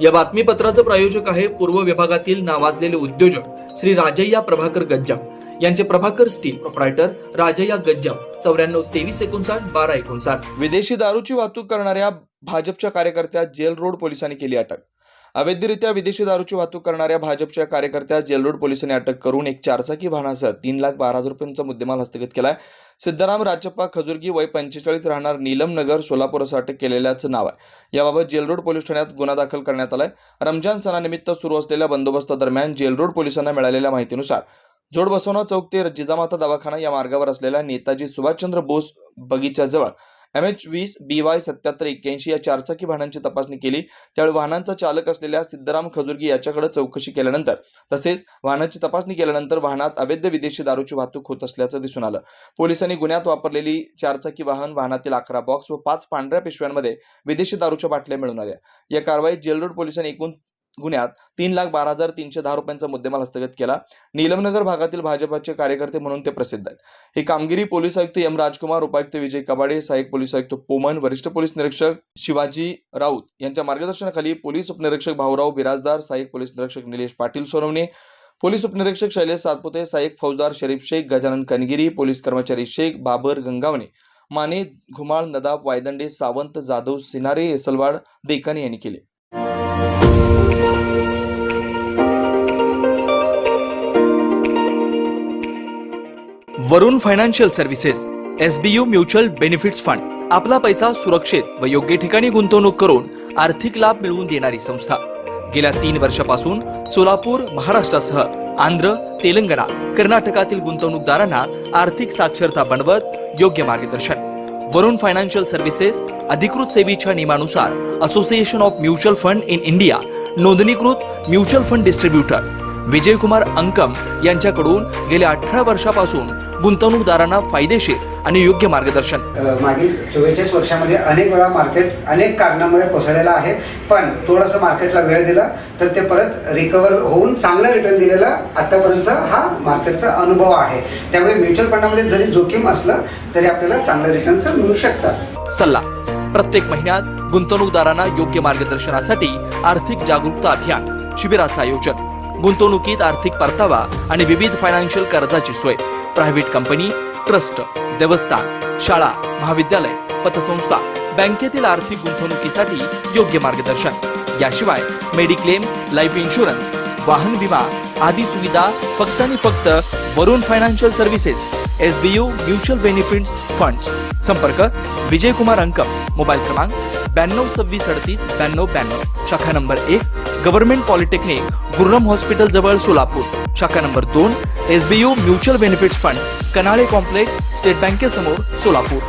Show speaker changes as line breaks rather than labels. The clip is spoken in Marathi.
या बातमीपत्राचे प्रायोजक आहे पूर्व विभागातील नावाजलेले उद्योजक श्री राजय्या प्रभाकर गज्जाम यांचे प्रभाकर स्टील प्रोप्रायटर राजय्या गज्जाम 94 विदेशी दारूची वाहतूक करणाऱ्या भाजपच्या कार्यकर्त्या जेल रोड पोलिसांनी केली अटक। अवैधरित्या विदेशी दारूची वाहतूक करणाऱ्या भाजपच्या कार्यकर्त्या जेल रोड पोलिसांनी अटक करून एक चारचाकी वाहनासह 3,12,000 रुपयांचा मुद्देमाल हस्तगत केलाय। सिद्धाराम राजप्पा खजुर्गी वय 45 राहणार नीलम नगर सोलापूर असं अटक केलेल्याचं नाव आहे। याबाबत जेल रोड पोलीस ठाण्यात गुन्हा दाखल करण्यात आलाय। रमजान सणानिमित्त सुरू असलेल्या बंदोबस्तादरम्यान जेल रोड पोलिसांना मिळालेल्या माहितीनुसार जोडबसवना चौक ते जिजामाता दवाखाना या मार्गावर असलेल्या नेताजी सुभाषचंद्र बोस बगीच्याजवळ MH20 BY 7781 या चारचाकी वाहनांची तपासणी केली। त्यावेळी वाहनांचा चालक असलेल्या सिद्धाराम खजुर्गी याच्याकडे चौकशी केल्यानंतर तसेच वाहनाची तपासणी केल्यानंतर वाहनात अवैध विदेशी दारूची वाहतूक होत असल्याचं दिसून आलं। पोलिसांनी गुन्ह्यात वापरलेली चारचाकी वाहनातील 11 बॉक्स व 5 पांढऱ्या पिशव्यांमध्ये विदेशी दारूच्या बाटल्या मिळून आल्या। या कारवाईत जेल रोड पोलिसांनी एकूण गुन्ह्यात 3,12,310 रुपयांचा मुद्देमाल हस्तगत केला। नीलमनगर भागातील भाजपचे कार्यकर्ते म्हणून ते प्रसिद्ध आहेत। ही कामगिरी पोलीस आयुक्त एम राजकुमार, उपायुक्त विजय कबाडे, सहाय्यक पोलीस आयुक्त पोमन, वरिष्ठ पोलीस निरीक्षक शिवाजी राऊत यांच्या मार्गदर्शनाखाली पोलीस उपनिरीक्षक भाऊराव बिराजदार, सहाय्यक पोलीस निरीक्षक निलेश पाटील सोनवणे, पोलीस उपनिरीक्षक शैलेश सातपुते, सहाय्यक फौजदार शरीफ शेख, गजानन कनगिरी, पोलीस कर्मचारी शेख, बाबर गंगावणे, माने घुमाळ, नदाब वायदंडे, सावंत जाधव, सिनारे, एसलवाड, देकानी यांनी केले। Varun financial services SBU mutual benefits fund आपला पैसा सुरक्षित व योग्य ठिकाणी गुंतवणूक करून आर्थिक लाभ मिळवून देणारी संस्था। गेल्या 3 वर्षापासून सोलापूर, महाराष्ट्रासह आंध्र, तेलंगणा, कर्नाटकातील गुंतवणूकदारांना आर्थिक साक्षरता बनवत योग्य मार्गदर्शन। वरुण फायनान्शियल सर्व्हिसेस अधिकृत सेवेच्या नियमानुसार association of mutual fund in India नोंदणीकृत mutual fund distributor Vijaykumar Ankam यांच्याकडून गेल्या 18 वर्षापासून गुंतवणूकदारांना फायदेशीर आणि योग्य मार्गदर्शन।
मागील 44 वर्षामध्ये अनेक वेळा मार्केट अनेक कारणामुळे कोसळलेलं आहे, पण थोडंसं मार्केटला वेळ दिला तर ते परत रिकवर होऊन चांगला रिटर्न दिलेला आतापर्यंतचा हा मार्केटचा अनुभव आहे। त्यामुळे म्युच्युअल फंडामध्ये जरी जोखीम असलं तरी आपल्याला चांगले रिटर्न्स मिळू शकतात।
सल्ला प्रत्येक महिन्यात गुंतवणूकदारांना योग्य मार्गदर्शनासाठी आर्थिक जागरूकता अभियान शिबिराचं आयोजन, गुंतवणुकीत आर्थिक परतावा आणि विविध फायनान्शियल कर्जाची सोय, प्रायव्हेट कंपनी, ट्रस्ट, देवस्थान, शाळा, महाविद्यालय, पतसंस्था, बँकेतील आर्थिक गुंतवणुकीसाठी योग्य मार्गदर्शन। याशिवाय मेडिक्लेम, लाईफ इन्शुरन्स, वाहन विमा आदी सुविधा फक्त आणि फक्त Varun financial services SBU mutual benefits funds. संपर्क विजयकुमार अंकम, मोबाईल क्रमांक 9226389292, शाखा number 1 government polytechnic Gururam hospital जवळ सोलापूर, शाखा number 2 SBU mutual benefits fund Kanale complex state बँकेसमोर सोलापूर।